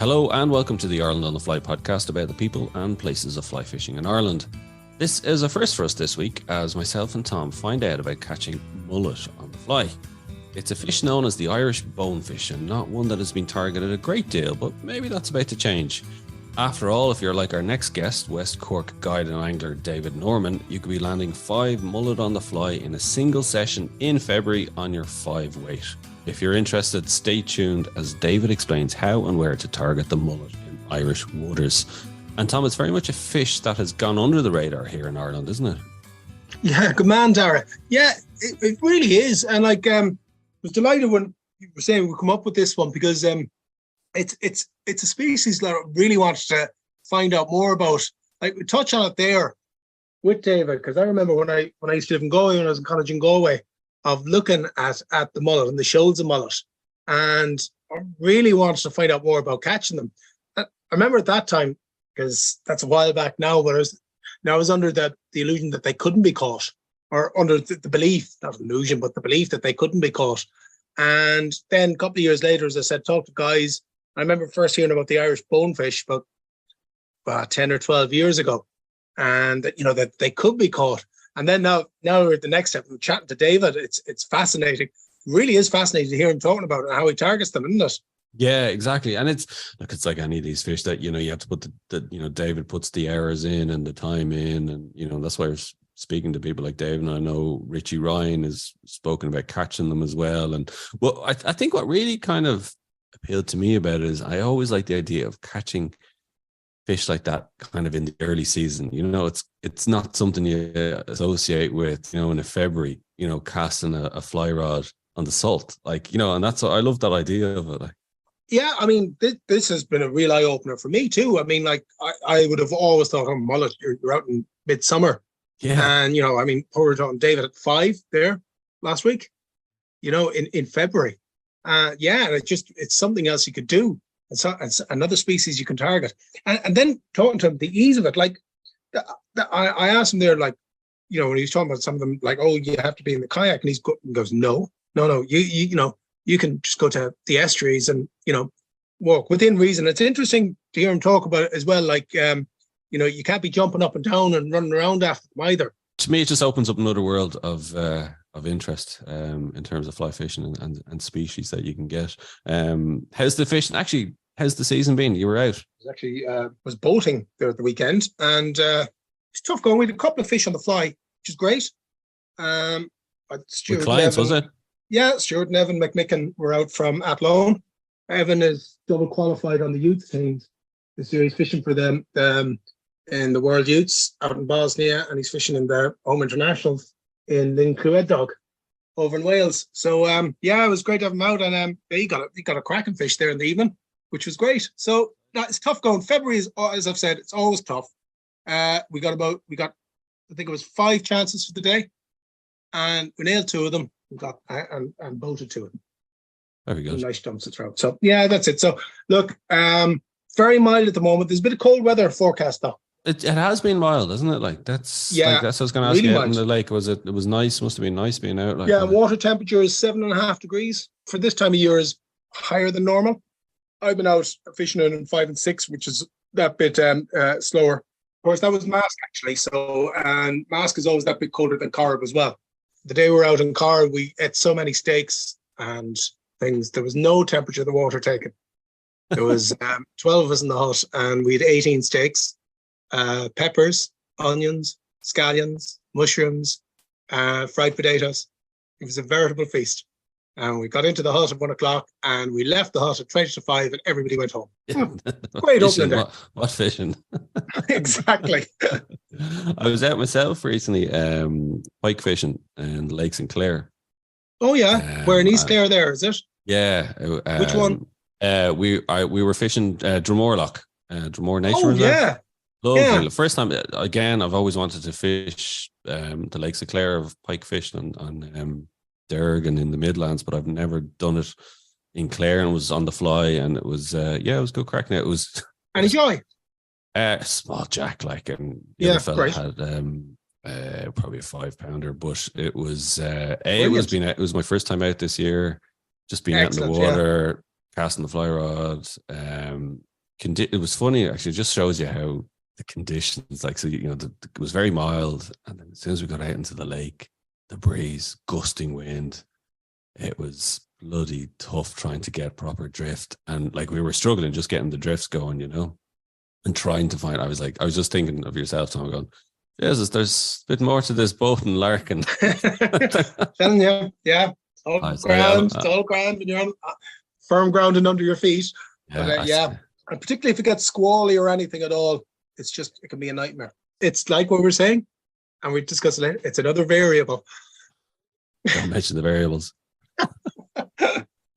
Hello and welcome to the Ireland on the Fly podcast about the people and places of fly fishing in Ireland. This is a first for us this week as myself and Tom find out about catching mullet on the fly. It's a fish known as the Irish bonefish and not one that has been targeted a great deal, but maybe that's about to change. After all, if you're like our next guest, West Cork guide and angler David Norman, you could be landing 5 mullet on the fly in a single session in February on your 5 weight. If you're interested, stay tuned as David explains how and where to target the mullet in Irish waters. And Tom, it's very much a fish that has gone under the radar here in Ireland, isn't it? Yeah, good man, Dara. Yeah, it really is. And I was delighted when you were saying we'll come up with this one because it's a species that I really wanted to find out more about. Like we touch on it there with David, because I remember when I used to live in Galway, when I was in college in Galway, of looking at the mullet and the shoals of mullet, and I really wanted to find out more about catching them. I remember at that time, because that's a while back now, but I was under the illusion that they couldn't be caught, or under the belief, not illusion, but the belief that they couldn't be caught. And then a couple of years later, as I said, talk to guys. I remember first hearing about the Irish bonefish about 10 or 12 years ago, and that they could be caught. And then now we're at the next step. We're chatting to David. It's fascinating. It really is fascinating to hear him talking about it and how he targets them, isn't it? Yeah, exactly. And it's like any of these fish that, you have to put David puts the hours in and the time in. And, that's why we're speaking to people like David. And I know Richie Ryan has spoken about catching them as well. And well, I think what really kind of appealed to me about it is I always like the idea of catching fish like that kind of in the early season. It's not something you associate with, in a February, casting a fly rod on the salt, and that's what I love, that idea of it. Yeah, I mean, this has been a real eye opener for me too. I mean, I would have always thought, oh, mullet, you're out in midsummer. Yeah. And, poured on David at 5 there last week, in February. And it's something else you could do. It's another species you can target. And then talking to him, the ease of it, I asked him there, when he was talking about some of them, oh, you have to be in the kayak. And he goes, no, you can just go to the estuaries and, walk within reason. It's interesting to hear him talk about it as well. You can't be jumping up and down and running around after them either. To me, it just opens up another world of interest in terms of fly fishing and species that you can get. How's the fishing? Actually, how's the season been? You were out. Was boating there at the weekend, and it's tough going. We had a couple of fish on the fly, which is great. With clients, was it? Yeah, Stuart and Evan McMicken were out from Athlone. Evan is double qualified on the youth teams this year. He's fishing for them in the World Youths out in Bosnia, and he's fishing in the Home Internationals in Lincluedog over in Wales. So it was great to have him out, and he got a cracking fish there in the evening, which was great. So it's tough going. February is, as I've said, it's always tough. We got I think it was 5 chances for the day, and we nailed 2 of them. We got and bolted 2 of them. Very good. Nice dumps to throw. So that's it. So look, very mild at the moment. There's a bit of cold weather forecast though. It has been mild, isn't it? That's what I was going to ask really you. Out in the lake, it was nice. Must have been nice being out. Water temperature is 7.5 degrees for this time of year, is higher than normal. I've been out fishing in 5 and 6, which is that bit slower. Of course, that was Mask actually. So, and Mask is always that bit colder than Cork as well. The day we were out in Cork, we ate so many steaks and things. There was no temperature of the water taken. There was 12 of us in the hut, and we had 18 steaks. Peppers, onions, scallions, mushrooms, fried potatoes. It was a veritable feast. And we got into the hut at 1 o'clock, and we left the hut at 20 to 5, and everybody went home. Great opening there. What fishing? Exactly. I was out myself recently, pike fishing in Lake St. Clair. Oh yeah, we're in East Clare there, is it? Yeah. Which one? We were fishing Dromore Nature Oh Reserve. yeah. Lovely. Yeah. First time, again, I've always wanted to fish the Lakes of Clare. I've pike fished on Derg and in the Midlands, but I've never done it in Clare, and it was on the fly, and it was it was good crack. Now it was Any joy? Small jack, and the Yeah, other fella great. had probably a 5-pounder, but it was it was my first time out this year, just being out in the Excellent, water, casting the fly rod. it was funny actually. It just shows you how the conditions, like, so it was very mild, and then as soon as we got out into the lake, the breeze, gusting wind, it was bloody tough trying to get proper drift, and like we were struggling just getting the drifts going, and trying to find. I was just thinking of yourself, Tom, going, Jesus, there's a bit more to this boat than Larkin. Telling you, yeah, it's all ground when you're on firm ground and under your feet. Yeah, and particularly if it gets squally or anything at all, it can be a nightmare. It's like what we're saying, and we discussed it later. It's another variable. Don't mention the variables.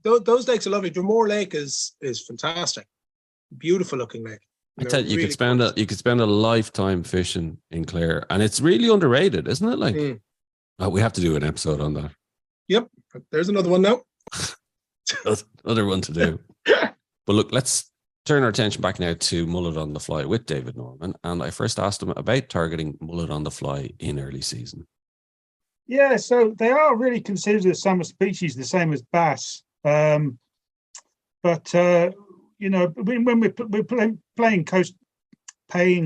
Those lakes are lovely. Drumore Lake is fantastic, beautiful looking lake. I tell you, you could spend a lifetime fishing in Clare, and it's really underrated, isn't it? Like, we have to do an episode on that. Yep, there's another one now. Another one to do. But look, let's turn our attention back now to mullet on the fly with David Norman. And I first asked him about targeting mullet on the fly in early season. Yeah, so they are really considered a summer species, the same as bass. When we're paying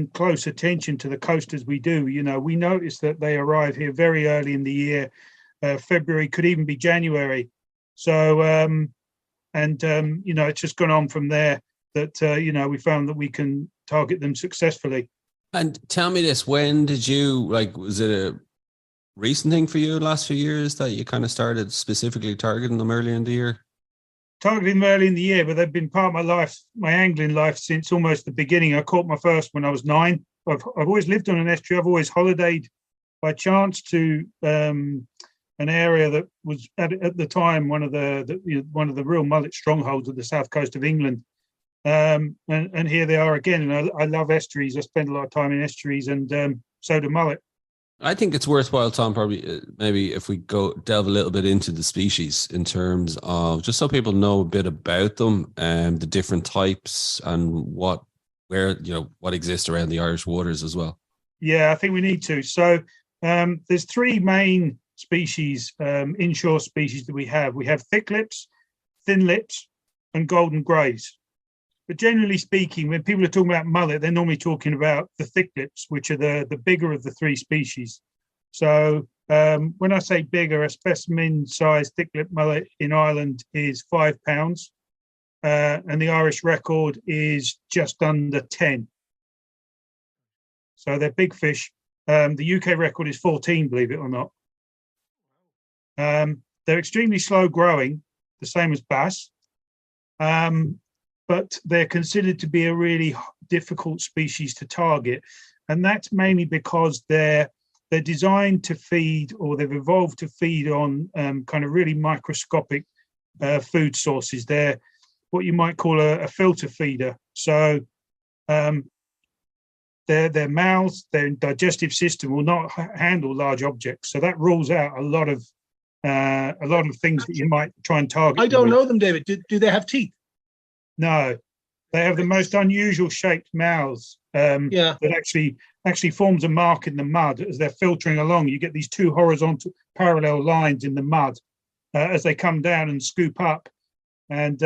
close attention to the coast as we do, we notice that they arrive here very early in the year. February, could even be January. So, it's just gone on from there that, we found that we can target them successfully. And tell me this, when did you, was it a recent thing for you the last few years that you kind of started specifically targeting them early in the year? Targeting them early in the year, but they've been part of my life, my angling life, since almost the beginning. I caught my first when I was 9. I've always lived on an estuary. I've always holidayed by chance to an area that was at the time one of the real mullet strongholds of the south coast of England. And here they are again. And I love estuaries. I spend a lot of time in estuaries, and so do mullet. I think it's worthwhile, Tom, probably maybe if we delve a little bit into the species in terms of just so people know a bit about them and the different types and what exists around the Irish waters as well. Yeah, I think we need to. So there's 3 main species, inshore species that we have. We have thick lips, thin lips, and golden greys. But generally speaking, when people are talking about mullet, they're normally talking about the thick lips, which are the bigger of the 3 species. So when I say bigger, a specimen-sized thick lip mullet in Ireland is 5 pounds, and the Irish record is just under 10. So they're big fish. The UK record is 14, believe it or not. They're extremely slow growing, the same as bass. But they're considered to be a really difficult species to target. And that's mainly because they're designed to feed, or they've evolved to feed on kind of really microscopic food sources. They're what you might call a filter feeder. So their mouths, their digestive system will not handle large objects. So that rules out a lot of things that you might try and target. I don't know them, David. Do they have teeth? No, they have the most unusual shaped mouths that actually forms a mark in the mud as they're filtering along. You get these 2 horizontal parallel lines in the mud as they come down and scoop up. And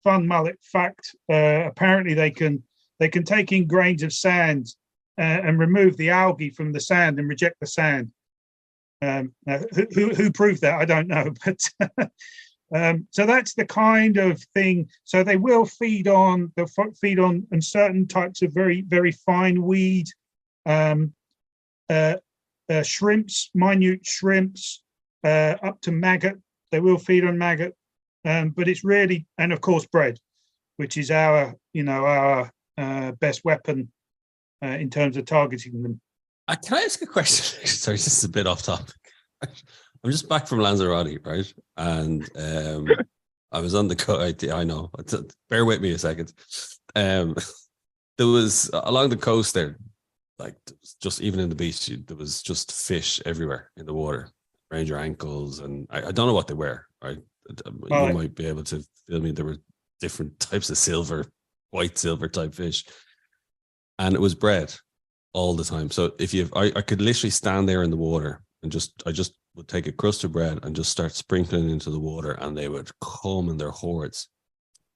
fun mullet fact: apparently they can take in grains of sand and remove the algae from the sand and reject the sand. Who proved that? I don't know, but. So that's the kind of thing. So they will feed on certain types of very, very fine weed, shrimps, minute shrimps, up to maggot. They will feed on maggot, but it's really, and of course bread, which is our best weapon in terms of targeting them. Can I ask a question? Sorry, this is a bit off topic. I'm just back from Lanzarote, right? And I was on the coast. I know. Bear with me a second. There was along the coast there, like just even in the beach, there was just fish everywhere in the water, around your ankles, and I don't know what they were. Right? You might be able to feel me. There were different types of white silver type fish, and it was bread all the time. So I could literally stand there in the water and I just would take a crust of bread and just start sprinkling into the water, and they would come in their hordes.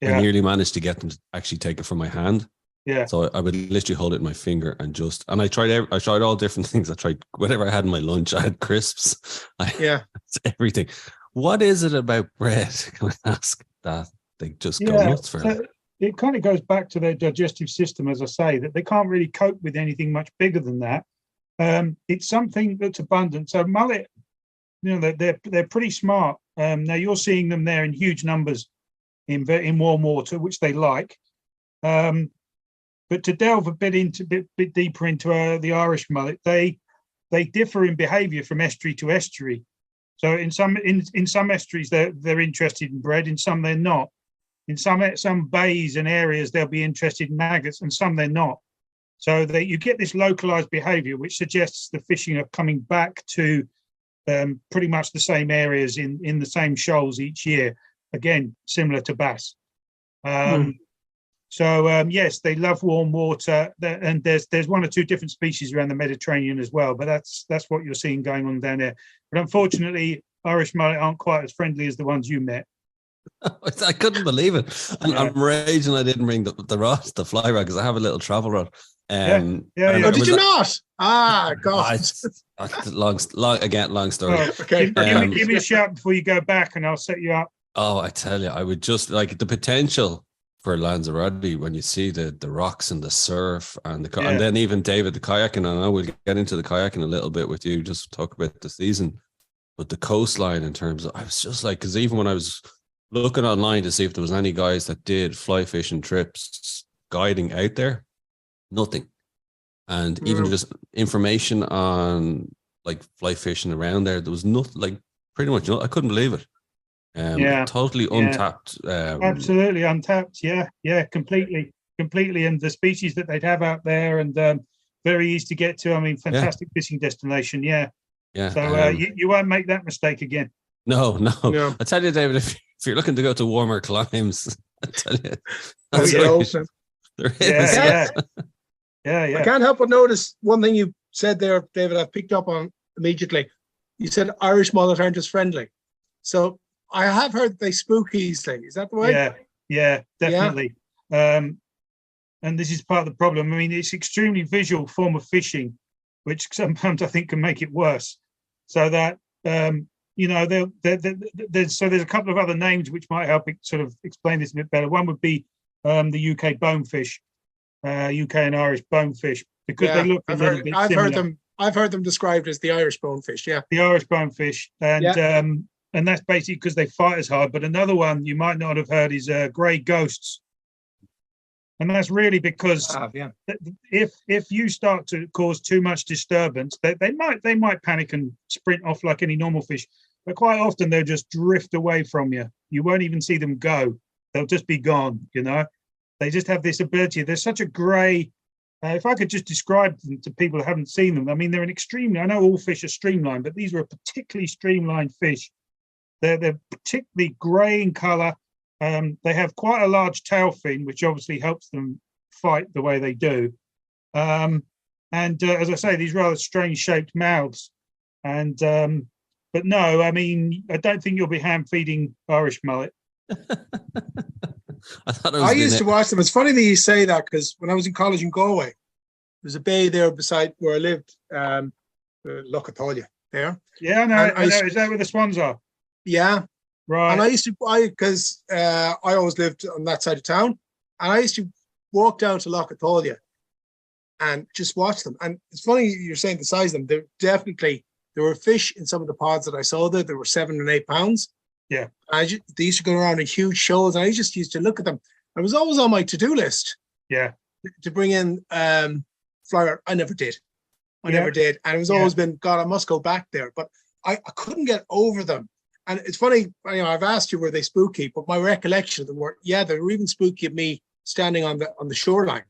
I nearly managed to get them to actually take it from my hand. Yeah. So I would literally hold it in my finger and I tried all different things. I tried whatever I had in my lunch. I had crisps. Everything. What is it about bread? Can I ask that they just go nuts for it? It kind of goes back to their digestive system, as I say, that they can't really cope with anything much bigger than that. It's something that's abundant. So mullet, they're pretty smart. Now you're seeing them there in huge numbers in warm water, which they like. But to delve a bit deeper into the Irish mullet, they differ in behaviour from estuary to estuary. So in some estuaries they're interested in bread, in some they're not. In some bays and areas they'll be interested in maggots, and some they're not. So you get this localised behaviour, which suggests the fishing are coming back to pretty much the same areas in the same shoals each year. Again, similar to bass. So yes, they love warm water, and there's one or two different species around the Mediterranean as well. But that's what you're seeing going on down there. But unfortunately, Irish mullet aren't quite as friendly as the ones you met. I couldn't believe it. And I'm raging I didn't bring the rod, the fly rod, because I have a little travel rod. Oh, did you not? God. Long story. Oh, okay. Give me a shout before you go back, and I'll set you up. Oh, I tell you, I would just like the potential for Lanzarote when you see the rocks and the surf and and then even David, the kayaking. And I know we'll get into the kayaking a little bit with you, just talk about the season, but the coastline in terms of, I was just like, because even when I was looking online to see if there was any guys that did fly fishing trips guiding out there, nothing. And even just information on like fly fishing around there was nothing, like pretty much I couldn't believe it. Totally untapped. Absolutely untapped. Completely. And the species that they'd have out there, and very easy to get to. I mean, fantastic fishing destination. So you won't make that mistake again. No. I tell you, David, if you're looking to go to warmer climes, I tell you, there is. I can't help but notice one thing you said there, David. I've picked up on immediately. You said Irish mullet aren't as friendly. So I have heard they spook easily. Is that the way? Yeah, definitely. And this is part of the problem. I mean, it's extremely visual form of fishing, which sometimes I think can make it worse. So that there's a couple of other names which might help sort of explain this a bit better. One would be the UK bonefish, UK and Irish bonefish, because they look a little bit similar. I've heard them described as the Irish bonefish. Yeah, the Irish bonefish, and that's basically because they fight as hard. But another one you might not have heard is grey ghosts, and that's really because if you start to cause too much disturbance, they might panic and sprint off like any normal fish. But quite often they'll just drift away from you. You won't even see them go. They'll just be gone. They just have this ability. There's such a grey. If I could just describe them to people who haven't seen them, I mean, they're an extremely. I know all fish are streamlined, but these are a particularly streamlined fish. They're particularly grey in colour. They have quite a large tail fin, which obviously helps them fight the way they do. And as I say, these rather strange shaped mouths. And but no, I mean, I don't think you'll be hand feeding Irish mullet. I used to watch them. It's funny that you say that, because when I was in college in Galway, there's a bay there beside where I lived, Lochatolia there. Yeah, I know. Is that where the swans are? Yeah. Right. And I used to, because I always lived on that side of town, and I used to walk down to Lochatolia and just watch them. And it's funny you're saying the size of them. There were fish in some of the pods that I saw there. There were 7 and 8 pounds. Yeah. They used to go around in huge shoals, and I just used to look at them. It was always on my to-do list. Yeah. To bring in flyer. I never did. Never did. And it was always been, God, I must go back there. But I couldn't get over them. And it's funny, I've asked you, were they spooky? But my recollection of them were, they were even spooky of me standing on the shoreline.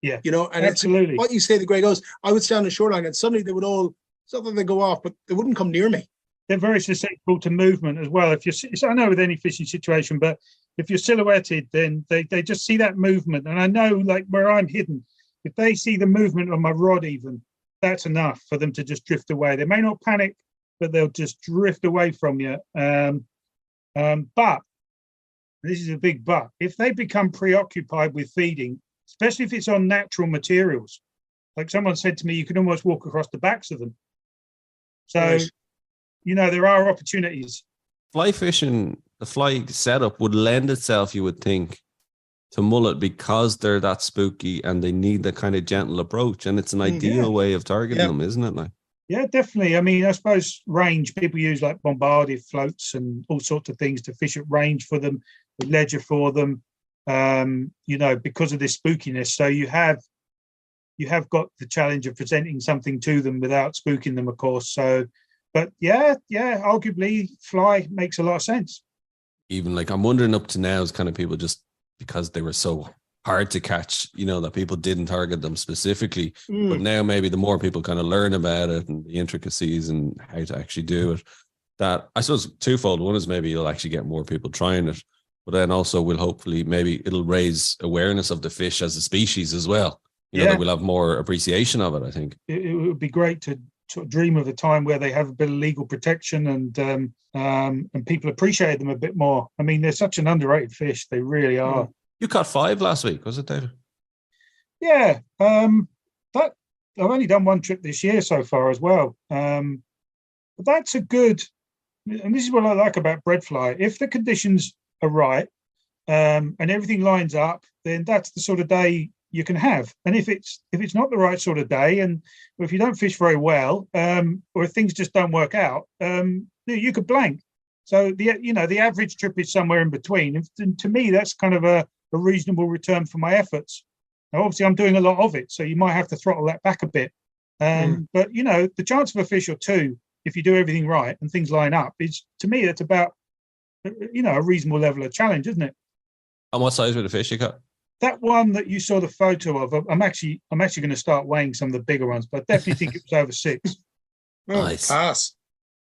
Yeah. And absolutely. It's what you say, the grey ghosts. I would stand on the shoreline, and suddenly they would all, something they go off, but they wouldn't come near me. They're very susceptible to movement as well. I know with any fishing situation, but if you're silhouetted, then they just see that movement. And I know, like where I'm hidden, if they see the movement on my rod even, that's enough for them to just drift away. They may not panic, but they'll just drift away from you. But and this is a big but, if they become preoccupied with feeding, especially if it's on natural materials, like someone said to me, you can almost walk across the backs of them. So, Right. there are opportunities. Fly fishing, the fly setup would lend itself, you would think, to mullet because they're that spooky and they need that kind of gentle approach. And it's an ideal way of targeting them, isn't it? Like, yeah, definitely. I mean, I suppose range, people use like bombarded floats and all sorts of things to fish at range for them, with ledger for them, because of this spookiness. So you have got the challenge of presenting something to them without spooking them, of course. So, but yeah, arguably fly makes a lot of sense. even like I'm wondering up to now is kind of people just because they were so hard to catch, that people didn't target them specifically. But now maybe the more people kind of learn about it and the intricacies and how to actually do it, that I suppose twofold. One is maybe you'll actually get more people trying it, but then also will hopefully maybe it'll raise awareness of the fish as a species as well. That we'll have more appreciation of it, I think. It would be great to sort of dream of a time where they have a bit of legal protection and people appreciate them a bit more. I mean, they're such an underrated fish. They really are. You caught 5 last week, was it, David? Yeah. I've only done one trip this year so far as well. But that's a good, and this is what I like about breadfly. If the conditions are right and everything lines up, then that's the sort of day you can have. And if it's not the right sort of day, and if you don't fish very well, or if things just don't work out, you could blank. So the average trip is somewhere in between. And to me, that's kind of a reasonable return for my efforts. Now, obviously, I'm doing a lot of it, so you might have to throttle that back a bit. But the chance of a fish or two, if you do everything right and things line up, is, to me, that's about a reasonable level of challenge, isn't it? And what size were the fish you caught? That one that you saw the photo of, I'm actually going to start weighing some of the bigger ones, but I definitely think it was over 6. Nice. Pass.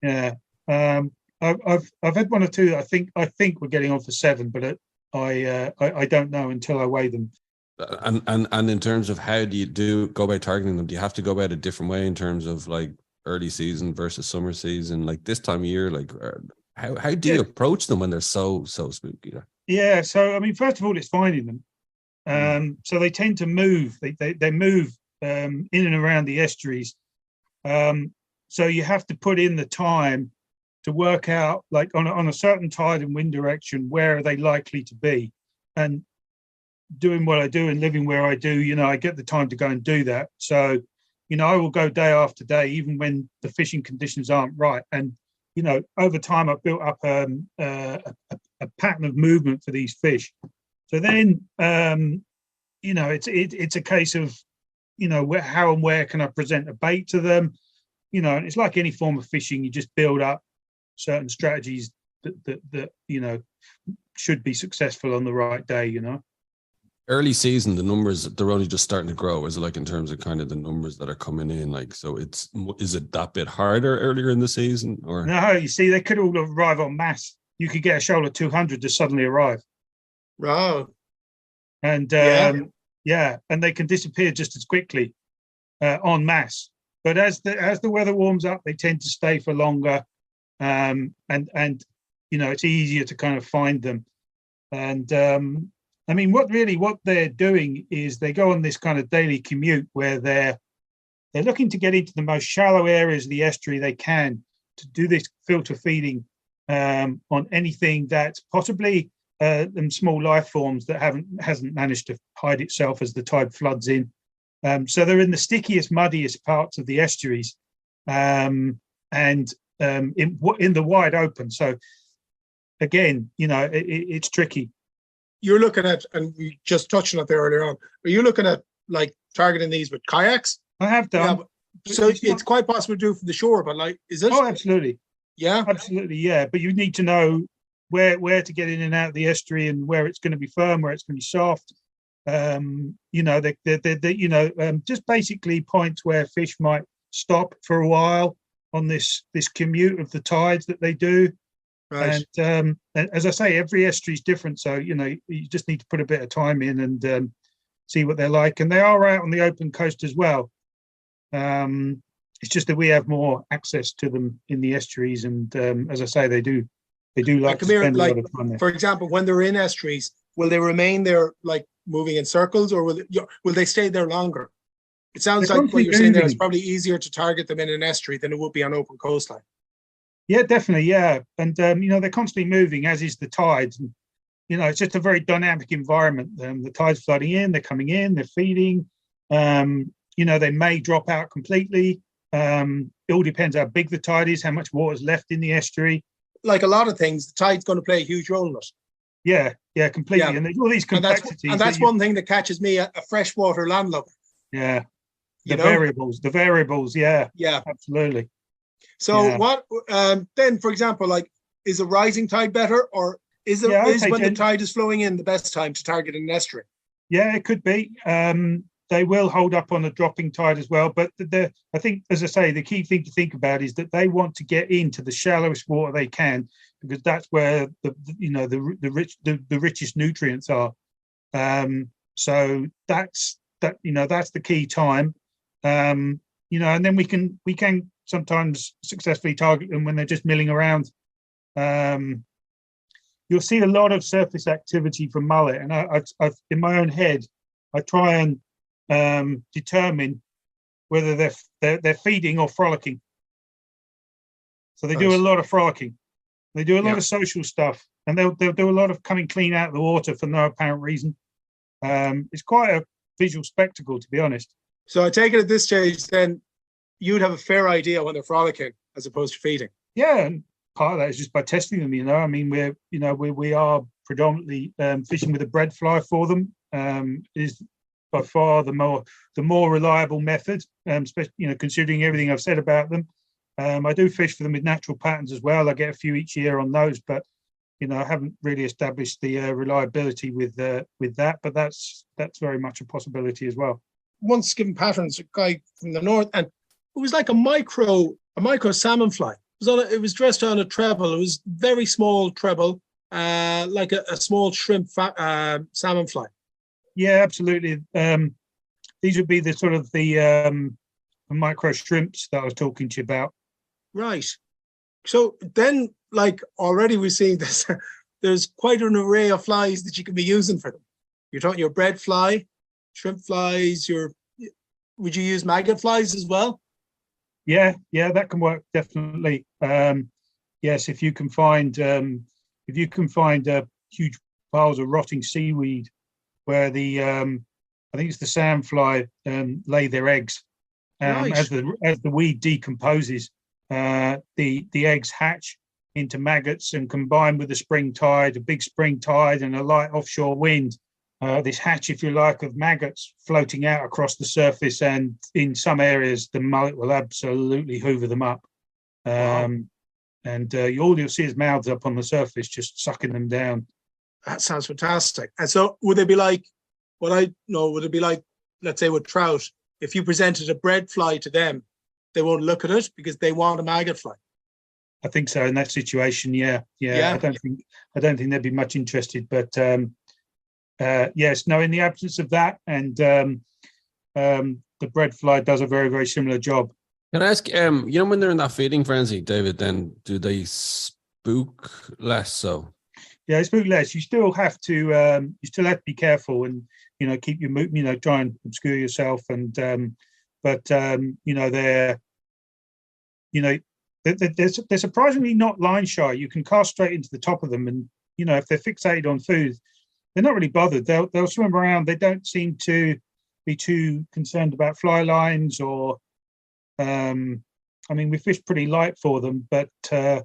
Yeah. I've had one or two that I think we're getting on for 7, but I don't know until I weigh them. And in terms of how do you go about targeting them? Do you have to go about a different way in terms of like early season versus summer season? Like this time of year, like how do you approach them when they're so spooky? Yeah. So I mean, first of all, it's finding them. So they tend to move. They move in and around the estuaries. So you have to put in the time to work out, like on a certain tide and wind direction, where are they likely to be? And doing what I do and living where I do, I get the time to go and do that. So, I will go day after day, even when the fishing conditions aren't right. And, over time, I've built up a pattern of movement for these fish. So then, it's a case of, how and where can I present a bait to them? And it's like any form of fishing, you just build up certain strategies that should be successful on the right day. Early season, the numbers, they're only just starting to grow. Is it like in terms of kind of the numbers that are coming in? Like, so is it that bit harder earlier in the season? Or no, you see, they could all arrive en masse. You could get a shoal of 200 to suddenly arrive. Wow. And and they can disappear just as quickly en masse. But as the weather warms up, they tend to stay for longer, and it's easier to kind of find them. And I mean, what they're doing is they go on this kind of daily commute where they're looking to get into the most shallow areas of the estuary they can to do this filter feeding on anything that's possibly small life forms that hasn't managed to hide itself as the tide floods in. So they're in the stickiest, muddiest parts of the estuaries, and in the wide open. So again, it's tricky. You're looking at, and we just touched on it there earlier on, are you looking at like targeting these with kayaks? I have done. Yeah, so it's quite possible to do from the shore, but like, is it? Oh, absolutely. Yeah. Absolutely, yeah. But you need to know where to get in and out of the estuary and where it's going to be firm, where it's going to be soft. Just basically points where fish might stop for a while on this commute of the tides that they do. Right. And as I say, every estuary is different, so you just need to put a bit of time in and see what they're like. And they are out on the open coast as well. It's just that we have more access to them in the estuaries, and as I say, they do They do like And to come here, spend a like, lot of time there. for example, when they're in estuaries, will they remain there, like moving in circles, or will they stay there longer? It sounds They're like what constantly you're saying there is moving. probably easier to target them in an estuary than it would be on open coastline. Yeah, definitely. Yeah. And, they're constantly moving, as is the tides. And, it's just a very dynamic environment. The tide's flooding in, they're coming in, they're feeding. They may drop out completely. It all depends how big the tide is, how much water's left in the estuary. Like a lot of things, the tide's going to play a huge role in it. Yeah, completely. Yeah. And there's all these complexities. And that's one thing that catches me, a freshwater landlubber. Yeah. You know? The variables. Yeah, Yeah. absolutely. So Yeah. what, then, for example, like, is a rising tide better, or is when the tide is flowing in the best time to target an estuary? Yeah, it could be. They will hold up on a dropping tide as well. But I think, as I say, the key thing to think about is that they want to get into the shallowest water they can, because that's where the richest nutrients are. So that's the key time. And then we can sometimes successfully target them when they're just milling around. You'll see a lot of surface activity from mullet, and I've in my own head, I try and determine whether they're feeding or frolicking. So they do a lot of frolicking. They do a lot of social stuff, and they'll do a lot of coming clean out of the water for no apparent reason. It's quite a visual spectacle, to be honest. So I take it at this stage, then you'd have a fair idea when they're frolicking as opposed to feeding. Yeah, and part of that is just by testing them. I mean, we are predominantly fishing with a bread fly for them. Is by far the more reliable method, especially considering everything I've said about them. I do fish for them with natural patterns as well. I get a few each year on those, but I haven't really established the reliability with that. But that's very much a possibility as well. Once given patterns, a guy from the north, and it was like a micro salmon fly. It was dressed on a treble. It was very small treble, like a small shrimp salmon fly. Yeah, absolutely. These would be the sort of the micro shrimps that I was talking to you about. Right. So then, like, already we're seeing this. There's quite an array of flies that you can be using for them. You're talking your bread fly, shrimp flies. Would you use maggot flies as well? Yeah, that can work definitely. Yes, if you can find huge piles of rotting seaweed where I think it's the sandfly lay their eggs. Right. As the weed decomposes, the eggs hatch into maggots, and combined with a big spring tide and a light offshore wind, this hatch, if you like, of maggots floating out across the surface, and in some areas the mullet will absolutely hoover them up. Wow. And all you'll see is mouths up on the surface, just sucking them down. That sounds fantastic. And so would it be like, let's say with trout, if you presented a bread fly to them, they won't look at it because they want a maggot fly? I think so in that situation. Yeah. I don't think they'd be much interested, but yes, no, in the absence of that, and the bread fly does a very, very similar job. Can I ask, when they're in that feeding frenzy, David, then do they spook less so? Yeah, spook less. You still have to be careful and keep your try and obscure yourself, and they're surprisingly not line shy. You can cast straight into the top of them, and if they're fixated on food, they're not really bothered. They'll swim around. They don't seem to be too concerned about fly lines or. We fish pretty light for them, but I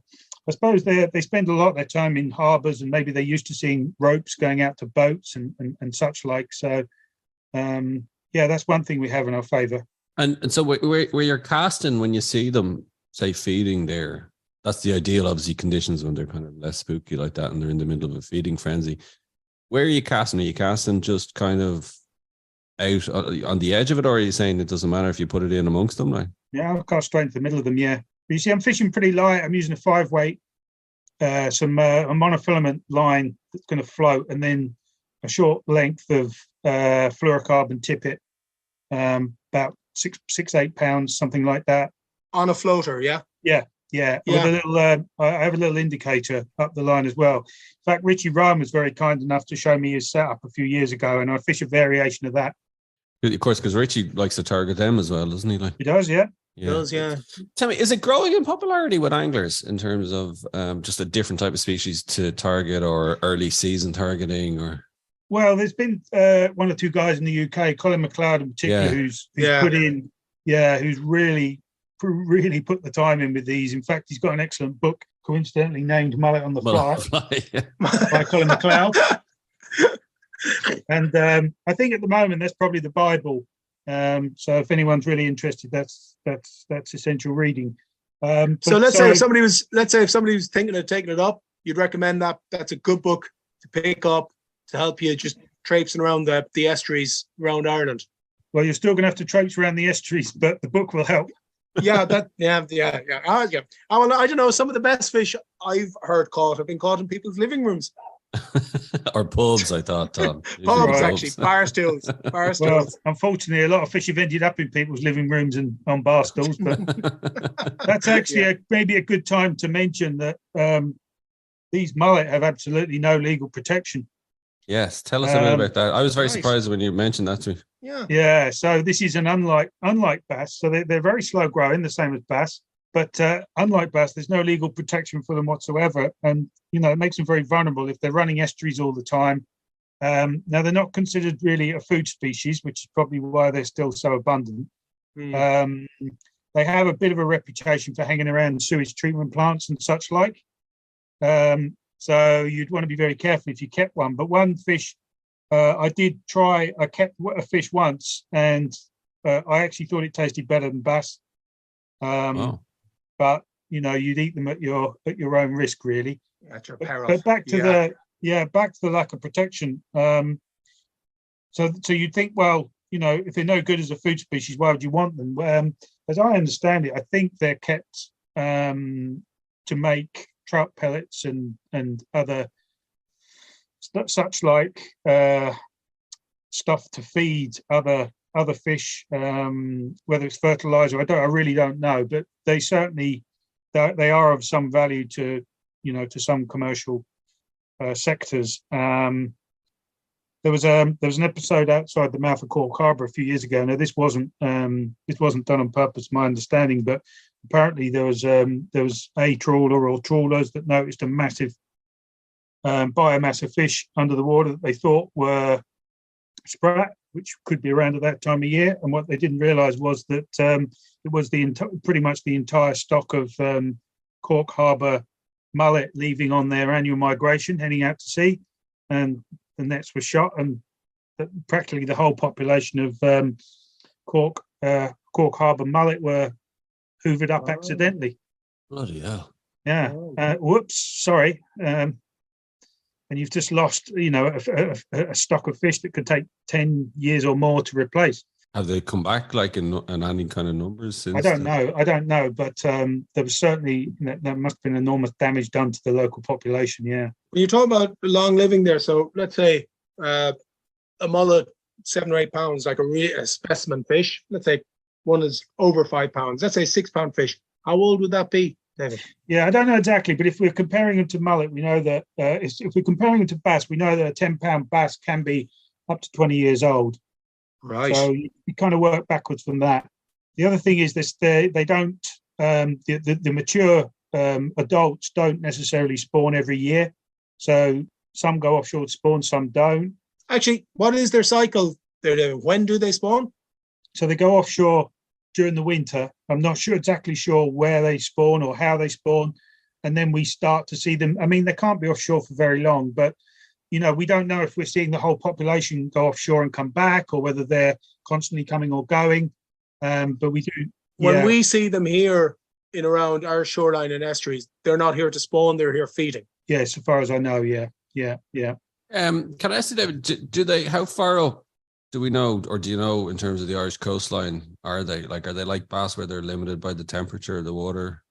suppose they spend a lot of their time in harbours, and maybe they're used to seeing ropes going out to boats and such like. So, that's one thing we have in our favour. And so where you're casting when you see them, say, feeding there, that's the ideal, obviously, conditions when they're kind of less spooky like that and they're in the middle of a feeding frenzy. Where are you casting? Are you casting just kind of out on the edge of it, or are you saying it doesn't matter if you put it in amongst them? Like? Yeah, I'll cast straight into the middle of them, yeah. But you see, I'm fishing pretty light. I'm using a 5-weight, a monofilament line that's going to float, and then a short length of fluorocarbon tippet, about 6-8 pounds, something like that. On a floater, yeah? Yeah, Yeah, Yeah. with a little. I have a little indicator up the line as well. In fact, Richie Ryan was very kind enough to show me his setup a few years ago, and I fish a variation of that. Of course, because Richie likes to target them as well, doesn't he? Like, He does, yeah. It does, yeah. Tell me, is it growing in popularity with anglers in terms of just a different type of species to target, or early season targeting, or? Well, there's been one or two guys in the UK, Colin McLeod in particular, who's put in, who's really put the time in with these. In fact, he's got an excellent book, coincidentally named Mullet on the Fly, by Colin McLeod. And I think at the moment that's probably the Bible. So if anyone's really interested, that's essential reading. So let's say if somebody was thinking of taking it up, you'd recommend that. That's a good book to pick up to help you just traipsing around the estuaries around Ireland. Well, you're still going to have to traipse around the estuaries, but the book will help. Yeah. Oh, well, I don't know. Some of the best fish I've heard caught have been caught in people's living rooms. Or pubs, I thought, Tom. Pubs, actually. Bar stools. Well, unfortunately, a lot of fish have ended up in people's living rooms and on bar stools, but that's actually maybe a good time to mention that these mullet have absolutely no legal protection. Yes, tell us a bit about that. I was very surprised when you mentioned that to me. Yeah. So this is an unlike bass. So they're very slow growing, the same as bass. But unlike bass, there's no legal protection for them whatsoever, and it makes them very vulnerable if they're running estuaries all the time. Now they're not considered really a food species, which is probably why they're still so abundant. They have a bit of a reputation for hanging around sewage treatment plants and such like. So you'd want to be very careful if you kept one. But one fish, I kept a fish once, and I actually thought it tasted better than bass. But you'd eat them at your own risk, really. At your peril. But back to the lack of protection. So you'd think, well, if they're no good as a food species, why would you want them? As I understand it, I think they're kept to make trout pellets and other such like stuff to feed other fish, whether it's fertilizer. I really don't know, but they certainly they are of some value to some commercial sectors. There was an episode outside the mouth of Cork Harbour a few years ago. Now this wasn't done on purpose, my understanding, but apparently there was a trawler or trawlers that noticed a massive biomass of fish under the water that they thought were sprat, which could be around at that time of year. And what they didn't realise was that it was pretty much the entire stock of Cork Harbour mullet leaving on their annual migration, heading out to sea, and the nets were shot, and practically the whole population of Cork Harbour mullet were hoovered up accidentally. Bloody hell! Yeah. Whoops. Sorry. And you've just lost, a stock of fish that could take 10 years or more to replace. Have they come back in any kind of numbers since? I don't know, but there was certainly there must have been enormous damage done to the local population. Yeah. When you talk about long living there, so let's say a mullet 7 or 8 pounds, like a specimen fish. Let's say one is over 5 pounds. Let's say 6 pound fish. How old would that be, David? Yeah, I don't know exactly, but if we're comparing them to mullet, we know that if we're comparing them to bass, we know that a 10-pound bass can be up to 20 years old. Right. So you kind of work backwards from that. The other thing is this: they don't the mature adults don't necessarily spawn every year. So some go offshore to spawn, some don't. Actually, what is their cycle? When do they spawn? So they go offshore during the winter. I'm not exactly sure where they spawn or how they spawn, and then we start to see them. I mean, they can't be offshore for very long, but we don't know if we're seeing the whole population go offshore and come back, or whether they're constantly coming or going. But we do. When we see them here in around our shoreline and estuaries, they're not here to spawn; they're here feeding. Yeah, so far as I know, yeah. Can I ask you, David? Do they? How far up do we know, or do you know, in terms of the Irish coastline? Are they like bass, where they're limited by the temperature of the water?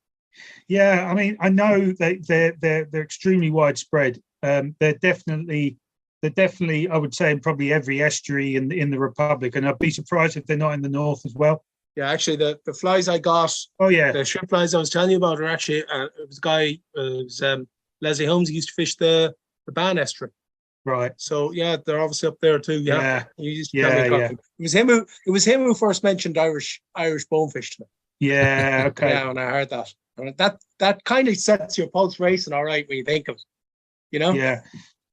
Yeah, I mean, I know they're extremely widespread. They're definitely, I would say, in probably every estuary in the Republic, and I'd be surprised if they're not in the north as well. Yeah, actually, the flies I got, Oh yeah, the shrimp flies I was telling you about, are actually it was a guy, it was Leslie Holmes. He used to fish the Ban estuary. right. So yeah, they're obviously up there too. Yeah, Yeah, he used to tell me yeah. It was him who first mentioned Irish bonefish to me. Yeah, okay. Yeah, when I heard that, that kind of sets your pulse racing. All right, when you think of it, you know. Yeah.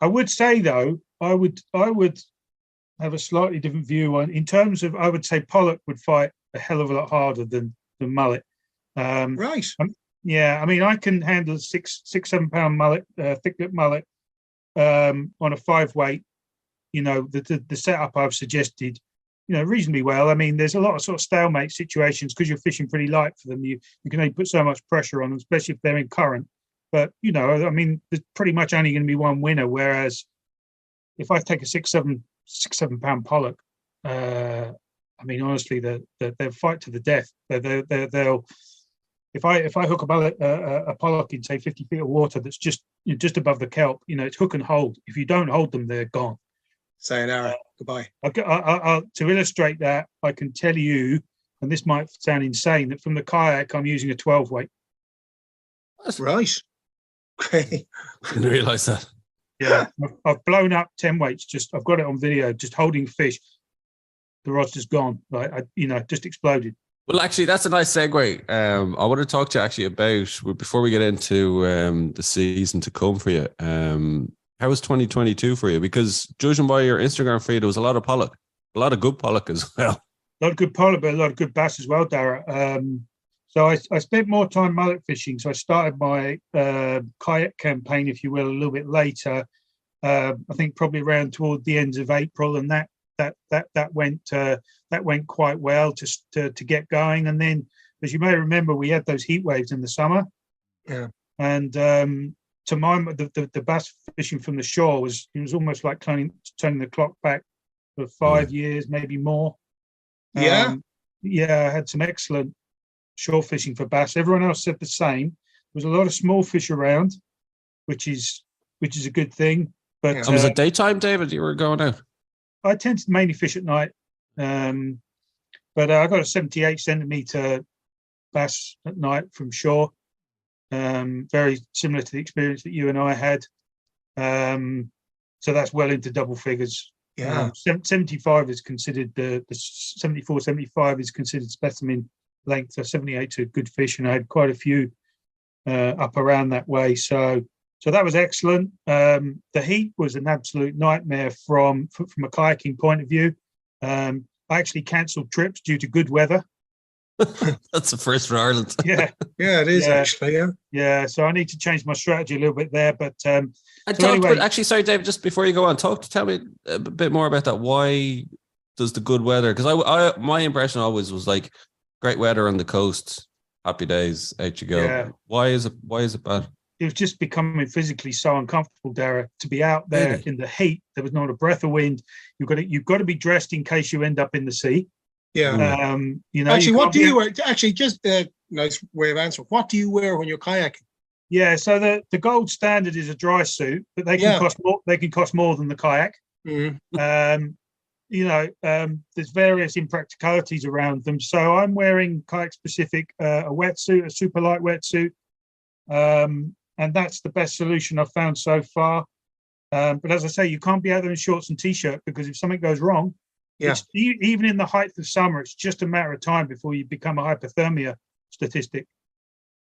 I would say though, I would have a slightly different view on in terms of I would say pollock would fight a hell of a lot harder than mullet. Right. Yeah, I mean I can handle 7 pound mullet, thick lip mullet on a 5 weight. You know, the setup I've suggested, you know, reasonably well. I mean, there's a lot of sort of stalemate situations because you're fishing pretty light for them. You can only put so much pressure on them, especially if they're in current. But you know, I mean, there's pretty much only going to be one winner. Whereas if I take a 6-7 pound pollock, I mean, honestly, they'll fight to the death. They'll if I hook a pollock in say 50 feet of water that's just above the kelp, you know, it's hook and hold. If you don't hold them, they're gone. Sayonara. Goodbye. To illustrate that, I can tell you, and this might sound insane, that from the kayak I'm using a 12 weight. That's right. Okay. Didn't realise that. Yeah, I've blown up 10 weights. I've got it on video, just holding fish. The rod's just gone. Like just exploded. Well, actually, that's a nice segue. I want to talk to you actually about before we get into the season to come for you. How was 2022 for you? Because judging by your Instagram feed, there was a lot of pollock, a lot of good pollock as well. A lot of good pollock, but a lot of good bass as well, Dara. So I spent more time mullet fishing. So I started my kayak campaign, if you will, a little bit later. I think probably around toward the end of April, and that went quite well to get going. And then, as you may remember, we had those heat waves in the summer. Yeah. And to my the bass fishing from the shore was almost like turning the clock back for 5 years, maybe more. Yeah. I had some excellent shore fishing for bass. Everyone else said the same. There was a lot of small fish around, which is a good thing. But was it daytime, David? You were going out. I tend to mainly fish at night, but I got a 78 centimeter bass at night from shore. Very similar to the experience that you and I had. So that's well into double figures. Yeah. 75 is considered the 74, 75 is considered specimen length. So 78 is a good fish, and I had quite a few up around that way. So that was excellent. The heat was an absolute nightmare from a kayaking point of view. I actually cancelled trips due to good weather. That's the first for Ireland. Yeah, it is actually. Yeah. So I need to change my strategy a little bit there. But actually, sorry, David. Just before you go on, tell me a bit more about that. Why does the good weather? Because I my impression always was like great weather on the coast, happy days, out you go. Yeah. Why is it bad? It was just becoming physically so uncomfortable, Dara, to be out there in the heat. There was not a breath of wind. You've got to be dressed in case you end up in the sea. Yeah. Actually, what do you wear? Actually, just nice way of answering. What do you wear when you're kayaking? Yeah. So the gold standard is a dry suit, but they can cost more. They can cost more than the kayak. Mm-hmm. There's various impracticalities around them. So I'm wearing kayak specific a wetsuit, a super light wetsuit. And that's the best solution I've found so far. But as I say, you can't be out there in shorts and t-shirt because if something goes wrong, even in the height of summer, it's just a matter of time before you become a hypothermia statistic.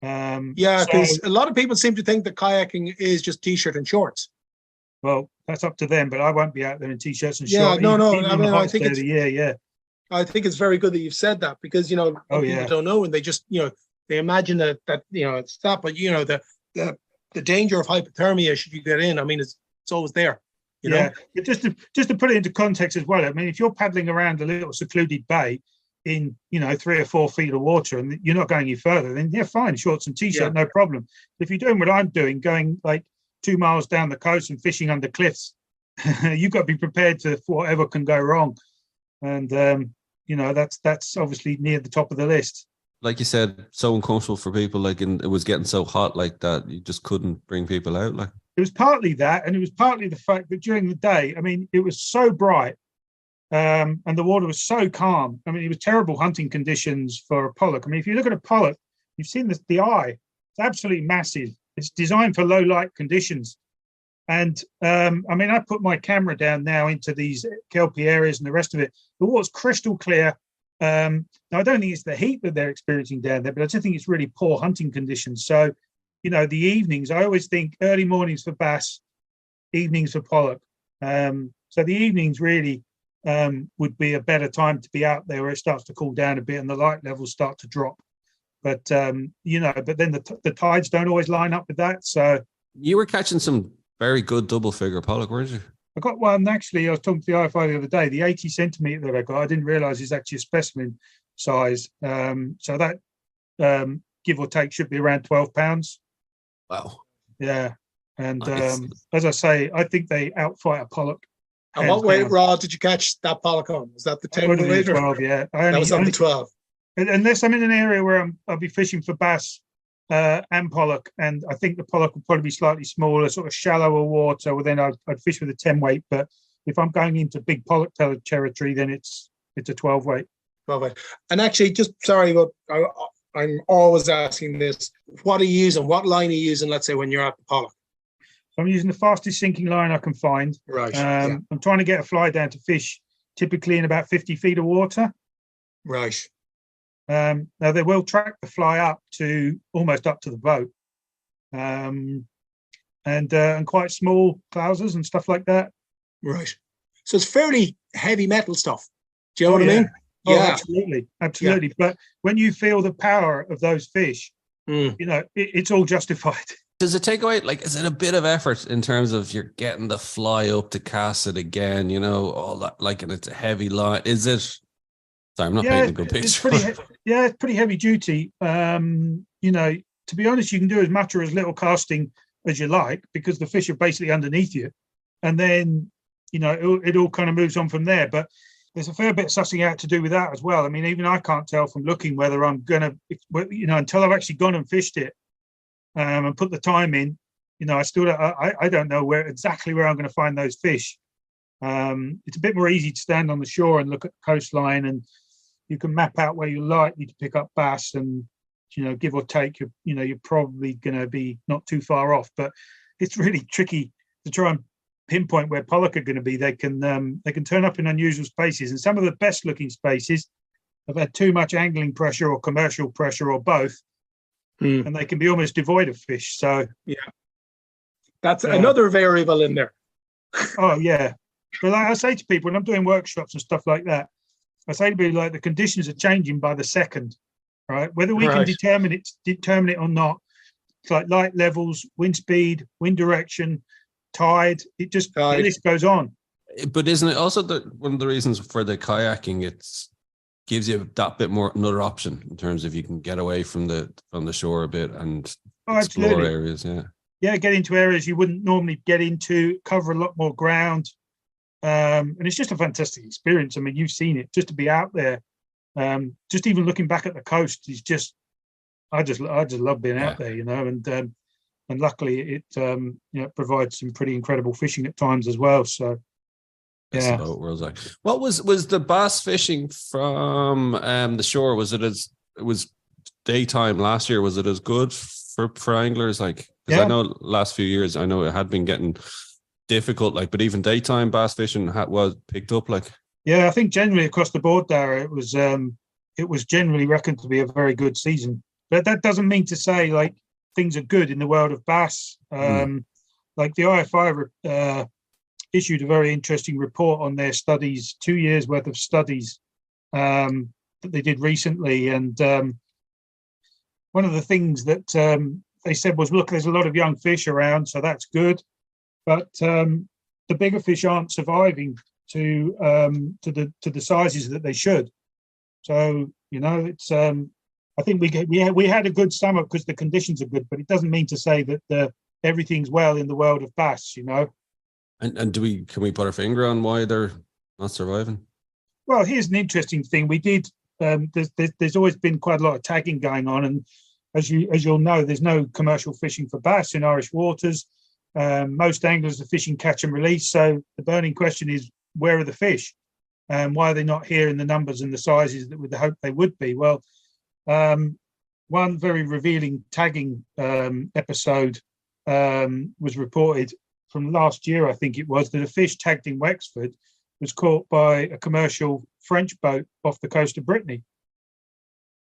Because a lot of people seem to think that kayaking is just t-shirt and shorts. Well, that's up to them, but I won't be out there in t-shirts and shorts. I think it's very good that you've said that because people don't know and they just they imagine that it's that, but the danger of hypothermia should you get in. I mean, it's always there. You know? But just to put it into context as well. I mean, if you're paddling around a little secluded bay in 3 or 4 feet of water and you're not going any further, then fine, shorts and t-shirt, no problem. If you're doing what I'm doing, going like 2 miles down the coast and fishing under cliffs, you've got to be prepared for whatever can go wrong. And that's obviously near the top of the list. Like you said, so uncomfortable for people. Like, it was getting so hot like that, you just couldn't bring people out. Like, it was partly that, and it was partly the fact that during the day, I mean, it was so bright and the water was so calm. I mean, it was terrible hunting conditions for a pollock. I mean, if you look at a pollock, you've seen the eye. It's absolutely massive. It's designed for low light conditions. And I mean, I put my camera down now into these kelpie areas and the rest of it. The water's crystal clear. Now, I don't think it's the heat that they're experiencing down there, but I just think it's really poor hunting conditions. So, you know, the evenings, I always think early mornings for bass, evenings for pollock. So the evenings really would be a better time to be out there where it starts to cool down a bit and the light levels start to drop. But, you know, but then the tides don't always line up with that. So you were catching some very good double figure pollock, weren't you? I got one, actually. I was talking to the IFI the other day. The 80 centimetre that I got, I didn't realise is actually a specimen size. So that, give or take, should be around 12 pounds. Wow. Yeah. And Nice. as I say, I think they outfight a pollock. And what weight rod did you catch that pollock on? Was that the 10 Put it in weight? 12, yeah. That was on the 12. Unless I'm in an area where I'll be fishing for bass and pollock, and I think the pollock will probably be slightly smaller, sort of shallower water. Well, then I'd fish with a 10 weight. But if I'm going into big pollock territory, then it's a 12 weight. 12 weight. And actually, just sorry, but I'm always asking this: what are you using? What line are you using? Let's say when you're at the pollock. So I'm using the fastest sinking line I can find. Right. I'm trying to get a fly down to fish, typically in about 50 feet of water. Right. Now they will track the fly up to almost up to the boat, and quite small trousers and stuff like that. Right. So it's fairly heavy metal stuff. Do you know what I mean? Oh, Yeah. absolutely. But when you feel the power of those fish, you know, it's all justified. Does it take away, like, is it a bit of effort in terms of you're getting the fly up to cast it again, you know, all that, like, and it's a heavy line? Is it? Sorry, I'm not painting a good picture. It's pretty heavy duty. You know, to be honest, you can do as much or as little casting as you like because the fish are basically underneath you. And then, you know, it all kind of moves on from there. But there's a fair bit of sussing out to do with that as well. I mean, even I can't tell from looking whether I'm going to, you know, until I've actually gone and fished it and put the time in, you know, I don't know exactly where I'm going to find those fish. It's a bit more easy to stand on the shore and look at the coastline, and you can map out where you're likely to pick up bass, and, you know, give or take, you're probably going to be not too far off. But it's really tricky to try and pinpoint where pollock are going to be. They can turn up in unusual spaces, and some of the best looking spaces have had too much angling pressure or commercial pressure or both, and they can be almost devoid of fish. So yeah, that's another variable in there. Oh yeah, but like I say to people when I'm doing workshops and stuff like that, I say to people, like, the conditions are changing by the second, right? Whether we can determine it or not, it's like light levels, wind speed, wind direction, tide. The list goes on. But isn't it also one of the reasons for the kayaking? It's gives you that bit more, another option in terms of you can get away from the shore a bit and explore absolutely. areas. Yeah, get into areas you wouldn't normally get into, cover a lot more ground. And it's just a fantastic experience. I mean, you've seen it. Just to be out there, just even looking back at the coast is just, I just love being out there, you know. And luckily it you know, provides some pretty incredible fishing at times as well. So yeah, that's what like. What was the bass fishing from the shore? Was it was daytime last year? Was it as good for anglers? Like, because I know last few years, I know it had been getting difficult, like, but even daytime bass fishing was picked up, like. Yeah, I think generally across the board there, it was generally reckoned to be a very good season. But that doesn't mean to say, like, things are good in the world of bass. Like the IFI issued a very interesting report on their studies, 2 years worth of studies that they did recently. And one of the things that they said was, look, there's a lot of young fish around, so that's good. But the bigger fish aren't surviving to the sizes that they should. So, you know, it's I think we had a good summer because the conditions are good, but it doesn't mean to say that everything's well in the world of bass, you know. And can we put our finger on why they're not surviving? Well, here's an interesting thing. We did. There's always been quite a lot of tagging going on, and as you'll know, there's no commercial fishing for bass in Irish waters. Most anglers are fishing catch and release. So the burning question is, where are the fish? And why are they not here in the numbers and the sizes that we'd hope they would be? Well, one very revealing tagging episode was reported from last year, I think it was, that a fish tagged in Wexford was caught by a commercial French boat off the coast of Brittany.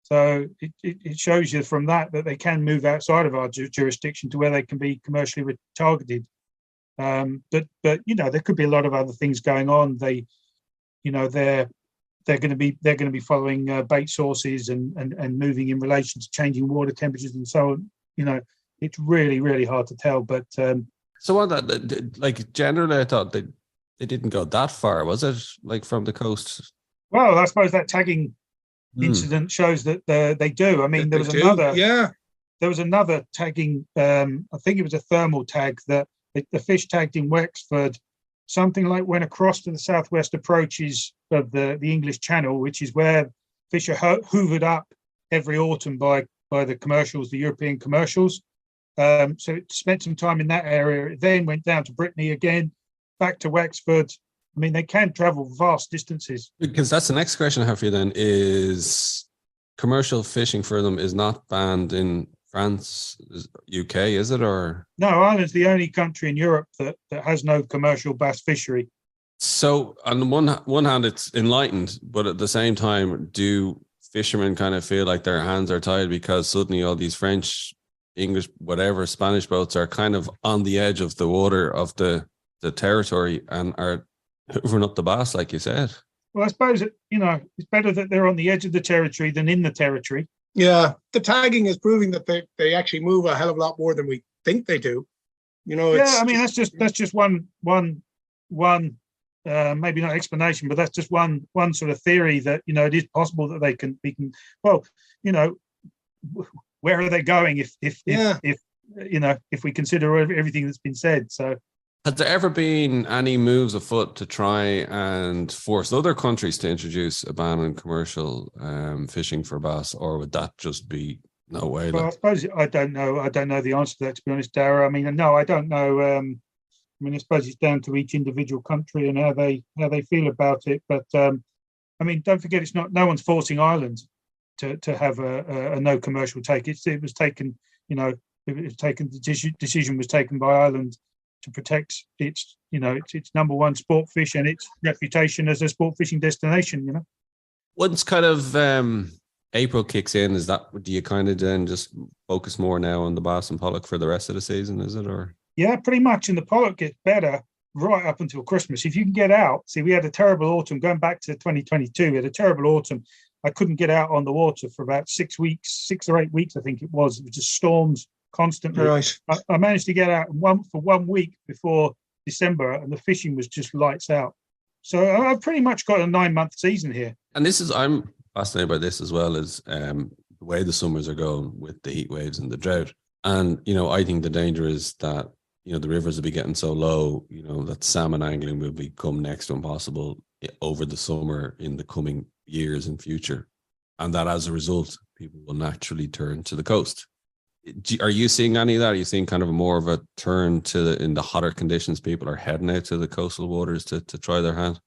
So it shows you from that they can move outside of our jurisdiction to where they can be commercially targeted. But there could be a lot of other things going on. They're going to be following bait sources and moving in relation to changing water temperatures and so on. It's really, really hard to tell. But so on that, like generally, I thought they didn't go that far. Was it like from the coast? Well, I suppose that tagging incident shows that they do. I mean, there was another tagging. I think it was a thermal tag that the fish tagged in Wexford. Something like went across to the southwest approaches of the English Channel, which is where fish are hoovered up every autumn by the commercials, the European commercials. So it spent some time in that area. It then went down to Brittany again, back to Wexford. I mean, they can travel vast distances. Because that's the next question I have for you then, is commercial fishing for them is not banned in France, UK, is it? Or no, Ireland's the only country in Europe that has no commercial bass fishery. So on the one hand, it's enlightened, but at the same time, do fishermen kind of feel like their hands are tied because suddenly all these French, English, whatever, Spanish boats are kind of on the edge of the water of the territory and are hoovering up the bass, like you said? Well, I suppose it's better that they're on the edge of the territory than in the territory. Yeah, the tagging is proving that they actually move a hell of a lot more than we think they do. I mean, that's just one maybe not explanation, but that's just one sort of theory that it is possible that they can. Well, where are they going if we consider everything that's been said? So. Has there ever been any moves afoot to try and force other countries to introduce a ban on commercial fishing for bass, or would that just be no way? Well, I suppose I don't know. I don't know the answer to that, to be honest, Dara. I mean, no, I don't know. I suppose it's down to each individual country and how they feel about it. But I mean, don't forget, it's not. No one's forcing Ireland to have a no commercial take. It was taken. The decision was taken by Ireland to protect its number one sport fish and its reputation as a sport fishing destination. Once kind of April kicks in, do you kind of then just focus more now on the bass and pollock for the rest of the season? Is it, or? Yeah, pretty much. And the pollock gets better right up until Christmas. If you can get out, we had a terrible autumn going back to 2022. We had a terrible autumn. I couldn't get out on the water for about 6 or 8 weeks, I think it was. It was just storms constantly. Right. I managed to get out for 1 week before December, and the fishing was just lights out. So I've pretty much got a 9-month season here. And I'm fascinated by this as well, as the way the summers are going with the heat waves and the drought. And I think the danger is that the rivers will be getting so low, that salmon angling will become next to impossible over the summer in the coming years and future, and that as a result, people will naturally turn to the coast. Are you seeing any of that? Are you seeing kind of more of a turn in the hotter conditions? People are heading out to the coastal waters to try their hand.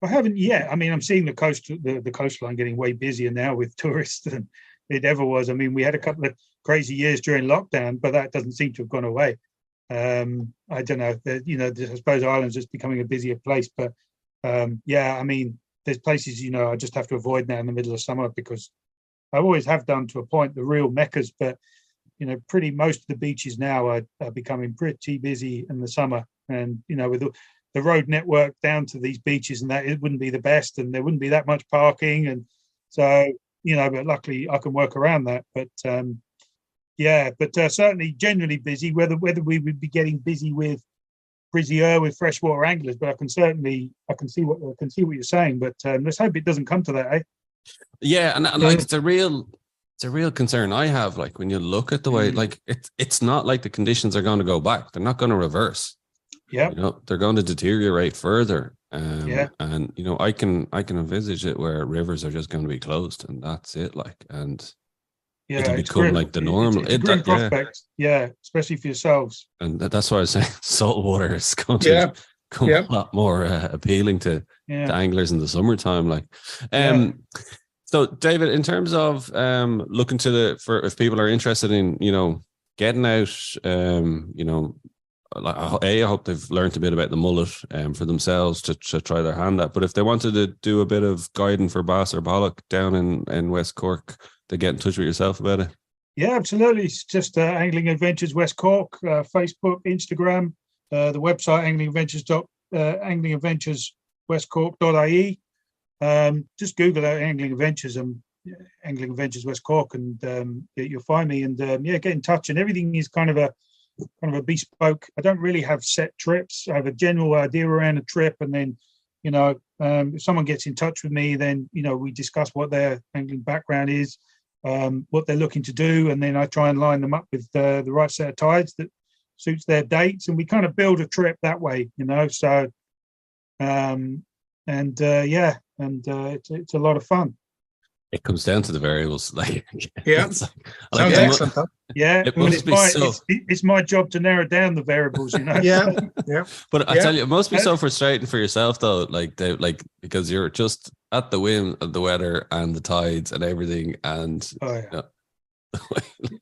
I haven't yet. I mean, I'm seeing the coastline getting way busier now with tourists than it ever was. I mean, we had a couple of crazy years during lockdown, but that doesn't seem to have gone away. I don't know. I suppose Ireland's just becoming a busier place, but I mean, there's places I just have to avoid now in the middle of summer because I always have done to a point, the real meccas, but pretty most of the beaches now are becoming pretty busy in the summer, and with the road network down to these beaches and that, it wouldn't be the best, and there wouldn't be that much parking, and so but luckily I can work around that. But certainly generally busy. Whether we would be getting busier with freshwater anglers, but I can see what you're saying. But let's hope it doesn't come to that, eh? Yeah, and like it's a real concern I have. Like when you look at the way, like it's not like the conditions are going to go back. They're not going to reverse. Yeah, they're going to deteriorate further. And I can envisage it where rivers are just going to be closed, and that's it. Like, and it'll become like the normal. It's a grim prospect, especially for yourselves. And that's why I was saying salt water is going to become a lot more appealing to Yeah. the anglers in the summertime. Like, so David, in terms of looking to for if people are interested in, getting out, I hope they've learned a bit about the mullet for themselves to try their hand at. But if they wanted to do a bit of guiding for bass or pollock down in West Cork, they get in touch with yourself about it. Yeah, absolutely. It's just Angling Adventures West Cork, Facebook, Instagram, the website anglingadventureswestcork.ie. Just Google out Angling Adventures and Angling Adventures West Cork, and you'll find me. And get in touch. And everything is kind of a bespoke. I don't really have set trips. I have a general idea around a trip, and then if someone gets in touch with me, then we discuss what their angling background is, what they're looking to do, and then I try and line them up with the right set of tides that suits their dates, and we kind of build a trip that way. So it's a lot of fun. It comes down to the variables, like sounds excellent. It's my job to narrow down the variables, Yeah. But I tell you, it must be so frustrating for yourself though, because you're just at the whim of the weather and the tides and everything, and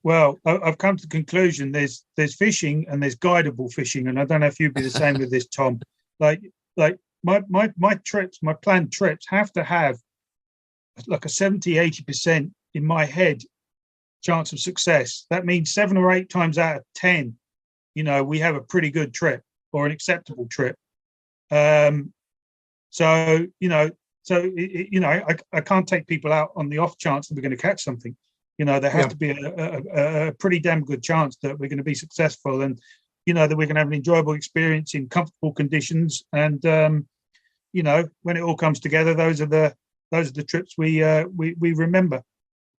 Well, I've come to the conclusion there's fishing and there's guidable fishing, and I don't know if you'd be the same with this, Tom. Like my trips, my planned trips have to have like a 70-80% in my head chance of success. That means 7 or 8 times out of 10, we have a pretty good trip or an acceptable trip. I can't take people out on the off chance that we're going to catch something. There has to be a pretty damn good chance that we're going to be successful, and that we're going to have an enjoyable experience in comfortable conditions. And when it all comes together, those are the trips we remember.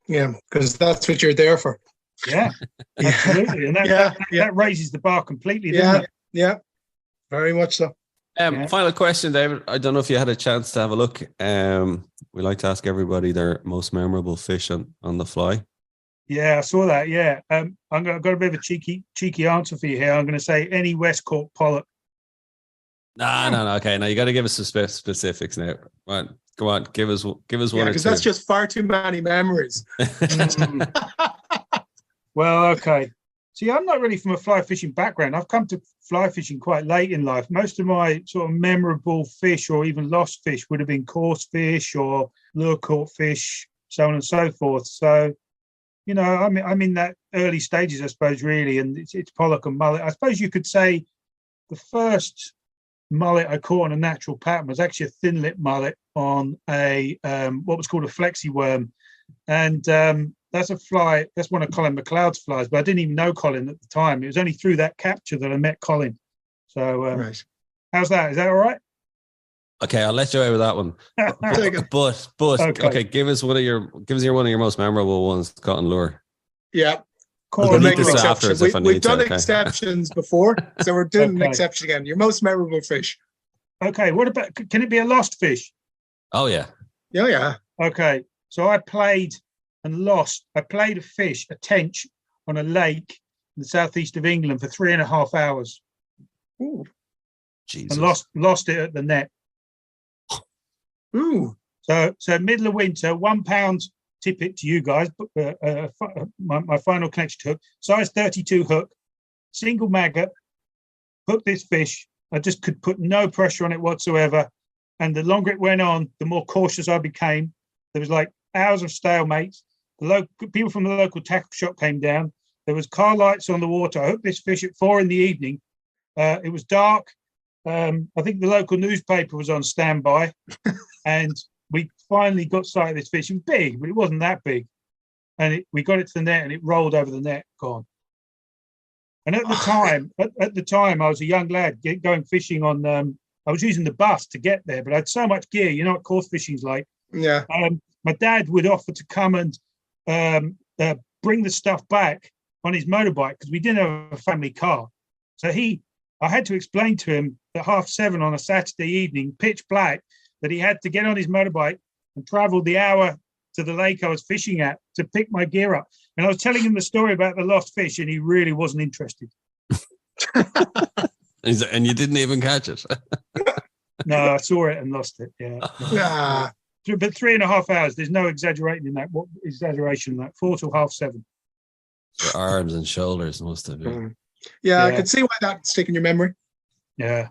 Yeah, because that's what you're there for. Yeah, absolutely, and that raises the bar completely. Doesn't it? Yeah, very much so. Final question, David. I don't know if you had a chance to have a look. We like to ask everybody their most memorable fish on the fly. Yeah, I saw that. Yeah, I've got a bit of a cheeky answer for you here. I'm going to say any West Cork pollock. No. Okay, now you got to give us some specifics now. Go on, give us one. Because that's just far too many memories. Well, okay. See, I'm not really from a fly fishing background. I've come to fly fishing quite late in life. Most of my sort of memorable fish or even lost fish would have been coarse fish or lure caught fish, so on and so forth. So, I'm in that early stages, I suppose, really, and it's pollock and mullet. I suppose you could say the first mullet I caught on a natural pattern was actually a thin lip mullet on a what was called a flexi worm, and that's a fly. That's one of Colin McLeod's flies, but I didn't even know Colin at the time. It was only through that capture that I met Colin. So, right. How's that? Is that all right? Okay, I'll let you away with that one. but okay, give us one of your most memorable ones caught on lure. Yeah. We'll make an exception. We've done exceptions before, so we're doing an exception again. Your most memorable fish. Okay, what about? Can it be a lost fish? Oh yeah. Yeah. Okay, so I played and lost. I played a fish, a tench, on a lake in the southeast of England for 3.5 hours. Ooh. Jesus. And lost it at the net. Ooh. So middle of winter, £1 tippet to you guys. My final connection hook, size 32 hook, single maggot. Hooked this fish. I just could put no pressure on it whatsoever. And the longer it went on, the more cautious I became. There was like hours of stalemates. People from the local tackle shop came down. There was car lights on the water. I hooked this fish at 4 PM. It was dark. I think the local newspaper was on standby, and we finally got sight of this fish. It was big, but it wasn't that big. And we got it to the net, and it rolled over the net, gone. And at the time, I was a young lad going fishing on. I was using the bus to get there, but I had so much gear. You know what coarse fishing's like. Yeah. My dad would offer to come and bring the stuff back on his motorbike because we didn't have a family car. So I had to explain to him at 7:30 on a Saturday evening, pitch black, that he had to get on his motorbike and travel the hour to the lake I was fishing at to pick my gear up. And I was telling him the story about the lost fish, and he really wasn't interested. And you didn't even catch it. No, I saw it and lost it. Yeah. Ah, But 3.5 hours. There's no exaggerating in that. What exaggeration in that? 4 till 7:30. Your arms and shoulders must have been. yeah, I Yeah. could see why that stick in your memory. Yeah.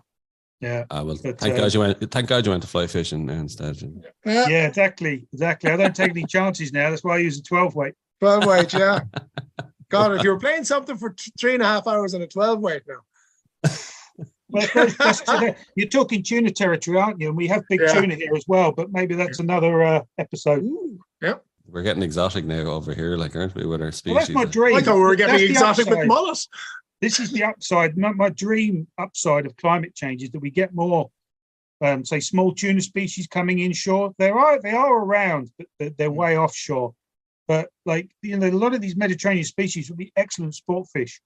Yeah. Well, But, thank God you went. Thank God you went to fly fishing instead. Yeah, exactly. I don't take any chances now. That's why I use a 12 weight. 12 weight, yeah. God, if you were playing something for 3.5 hours on a 12 weight now. Well, you're talking tuna territory, aren't you? And we have big tuna here as well, but maybe that's another episode. Ooh, yeah. We're getting exotic now over here, like, aren't we, with our species? Well, that's my dream. I thought we were getting That's the exotic with upside. mullet. This is the upside. My dream upside of climate change is that we get more, say, small tuna species coming inshore. They are around, but they're way offshore. But like, a lot of these Mediterranean species would be excellent sport fish.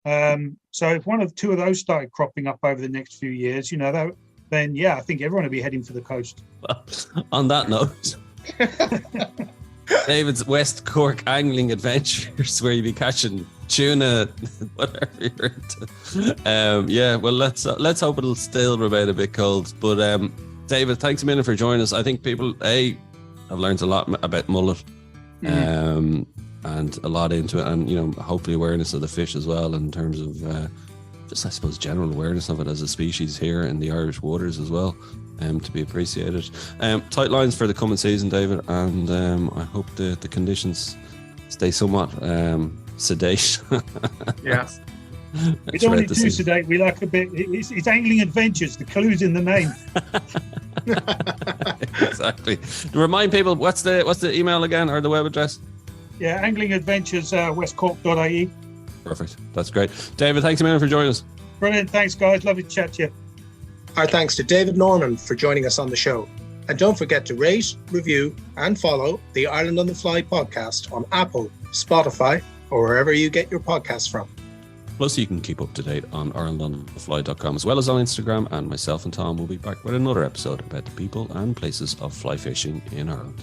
So if one of two of those started cropping up over the next few years, then I think everyone will be heading for the coast. Well, on that note, David's West Cork Angling Adventures, where you be catching tuna, whatever you're into. Well, let's hope it'll still remain a bit cold. But David, thanks a million for joining us. I think people have learned a lot about mullet. And a lot into it, and hopefully awareness of the fish as well, in terms of just, I suppose, general awareness of it as a species here in the Irish waters as well, to be appreciated. Tight lines for the coming season, David, and I hope the conditions stay somewhat sedate. Yeah. We don't want it too sedate. We like a bit. It's angling adventures. The clue's in the name. Exactly. Remind people, what's the email again, or the web address? Yeah, angling adventures, westcork.ie. Perfect. That's great. David, thanks a million for joining us. Brilliant. Thanks, guys. Lovely to chat to you. Our thanks to David Norman for joining us on the show. And don't forget to rate, review, and follow the Ireland on the Fly podcast on Apple, Spotify, or wherever you get your podcasts from. Plus, you can keep up to date on IrelandOnTheFly.com, as well as on Instagram, and myself and Tom will be back with another episode about the people and places of fly fishing in Ireland.